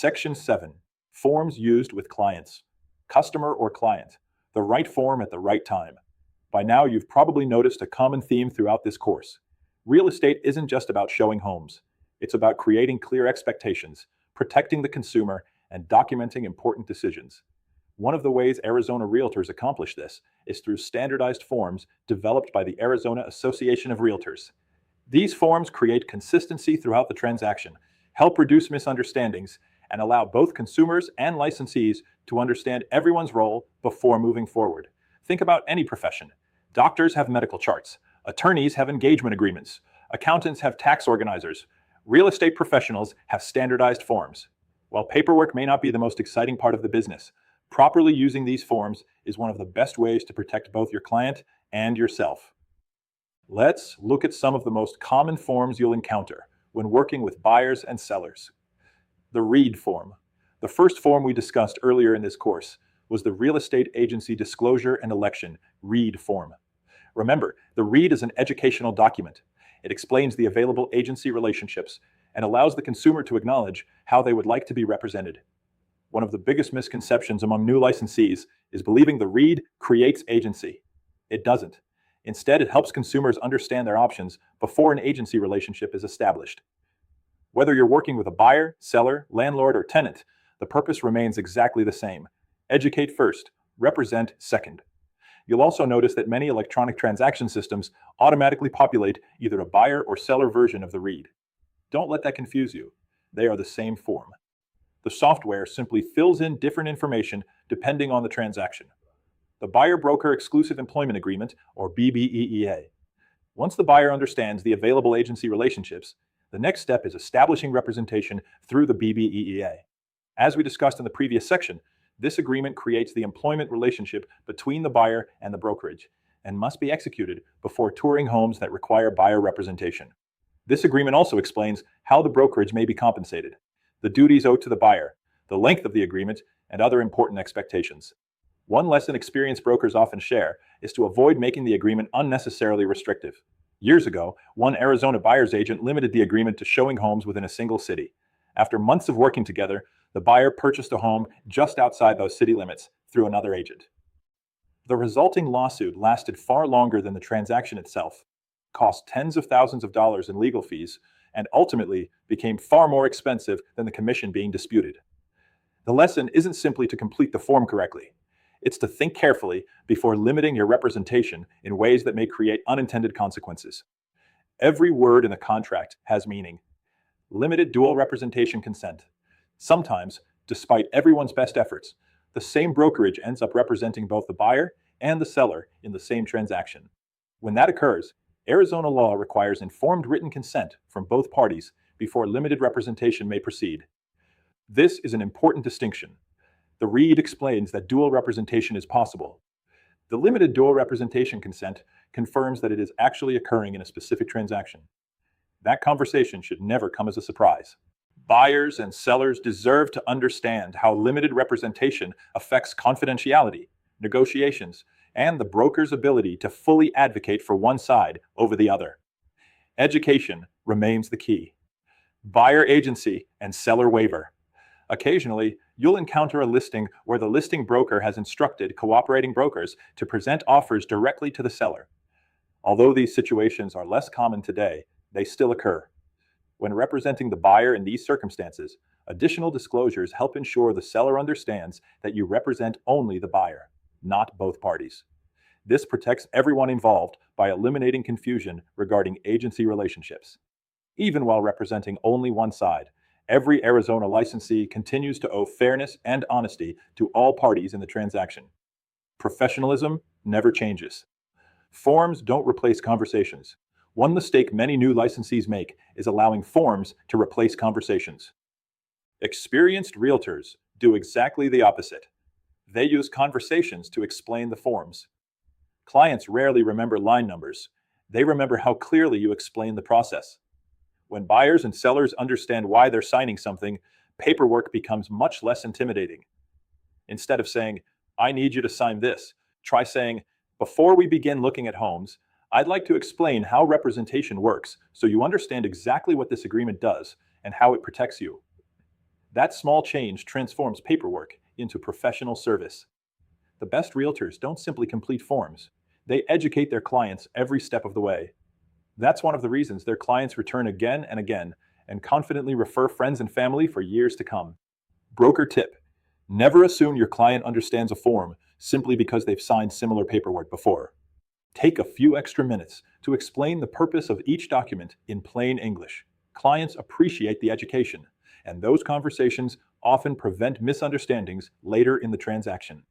Section 7. Forms used with clients. Customer or client. The right form at the right time. By now, you've probably noticed a common theme throughout this course. Real estate isn't just about showing homes. It's about creating clear expectations, protecting the consumer, and documenting important decisions. One of the ways Arizona Realtors accomplish this is through standardized forms developed by the Arizona Association of Realtors. These forms create consistency throughout the transaction, help reduce misunderstandings, and allow both consumers and licensees to understand everyone's role before moving forward. Think about any profession. Doctors have medical charts. Attorneys have engagement agreements. Accountants have tax organizers. Real estate professionals have standardized forms. While paperwork may not be the most exciting part of the business, properly using these forms is one of the best ways to protect both your client and yourself. Let's look at some of the most common forms you'll encounter when working with buyers and sellers. The READ form. The first form we discussed earlier in this course was the Real Estate Agency Disclosure and Election READ form. Remember, the READ is an educational document. It explains the available agency relationships and allows the consumer to acknowledge how they would like to be represented. One of the biggest misconceptions among new licensees is believing the READ creates agency. It doesn't. Instead, it helps consumers understand their options before an agency relationship is established. Whether you're working with a buyer, seller, landlord, or tenant, the purpose remains exactly the same. Educate first, represent second. You'll also notice that many electronic transaction systems automatically populate either a buyer or seller version of the READ. Don't let that confuse you. They are the same form. The software simply fills in different information depending on the transaction. The Buyer-Broker Exclusive Employment Agreement, or BBEEA. Once the buyer understands the available agency relationships, the next step is establishing representation through the BBEEA. As we discussed in the previous section, this agreement creates the employment relationship between the buyer and the brokerage and must be executed before touring homes that require buyer representation. This agreement also explains how the brokerage may be compensated, the duties owed to the buyer, the length of the agreement, and other important expectations. One lesson experienced brokers often share is to avoid making the agreement unnecessarily restrictive. Years ago, one Arizona buyer's agent limited the agreement to showing homes within a single city. After months of working together, the buyer purchased a home just outside those city limits through another agent. The resulting lawsuit lasted far longer than the transaction itself, cost tens of thousands of dollars in legal fees, and ultimately became far more expensive than the commission being disputed. The lesson isn't simply to complete the form correctly. It's to think carefully before limiting your representation in ways that may create unintended consequences. Every word in the contract has meaning. Limited dual representation consent. Sometimes, despite everyone's best efforts, the same brokerage ends up representing both the buyer and the seller in the same transaction. When that occurs, Arizona law requires informed written consent from both parties before limited representation may proceed. This is an important distinction. The READ explains that dual representation is possible. The limited dual representation consent confirms that it is actually occurring in a specific transaction. That conversation should never come as a surprise. Buyers and sellers deserve to understand how limited representation affects confidentiality, negotiations, and the broker's ability to fully advocate for one side over the other. Education remains the key. Buyer agency and seller waiver. Occasionally, you'll encounter a listing where the listing broker has instructed cooperating brokers to present offers directly to the seller. Although these situations are less common today, they still occur. When representing the buyer in these circumstances, additional disclosures help ensure the seller understands that you represent only the buyer, not both parties. This protects everyone involved by eliminating confusion regarding agency relationships. Even while representing only one side, every Arizona licensee continues to owe fairness and honesty to all parties in the transaction. Professionalism never changes. Forms don't replace conversations. One mistake many new licensees make is allowing forms to replace conversations. Experienced realtors do exactly the opposite. They use conversations to explain the forms. Clients rarely remember line numbers. They remember how clearly you explain the process. When buyers and sellers understand why they're signing something, paperwork becomes much less intimidating. Instead of saying, "I need you to sign this," try saying, "Before we begin looking at homes, I'd like to explain how representation works so you understand exactly what this agreement does and how it protects you." That small change transforms paperwork into professional service. The best realtors don't simply complete forms, they educate their clients every step of the way. That's one of the reasons their clients return again and again and confidently refer friends and family for years to come. Broker tip: never assume your client understands a form simply because they've signed similar paperwork before. Take a few extra minutes to explain the purpose of each document in plain English. Clients appreciate the education, and those conversations often prevent misunderstandings later in the transaction.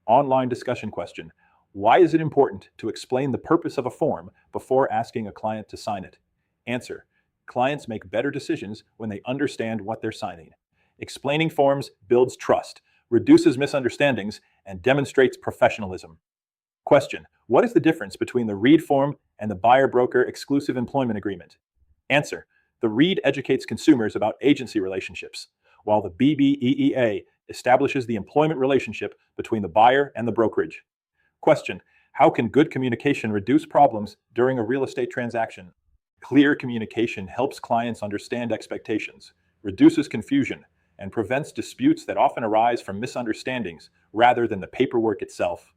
Online discussion question: why is it important to explain the purpose of a form before asking a client to sign it? Answer: clients make better decisions when they understand what they're signing. Explaining forms builds trust, reduces misunderstandings, and demonstrates professionalism. Question: what is the difference between the READ form and the buyer-broker exclusive employment agreement? Answer: the READ educates consumers about agency relationships, while the BBEEA establishes the employment relationship between the buyer and the brokerage. Question: how can good communication reduce problems during a real estate transaction? Clear communication helps clients understand expectations, reduces confusion, and prevents disputes that often arise from misunderstandings rather than the paperwork itself.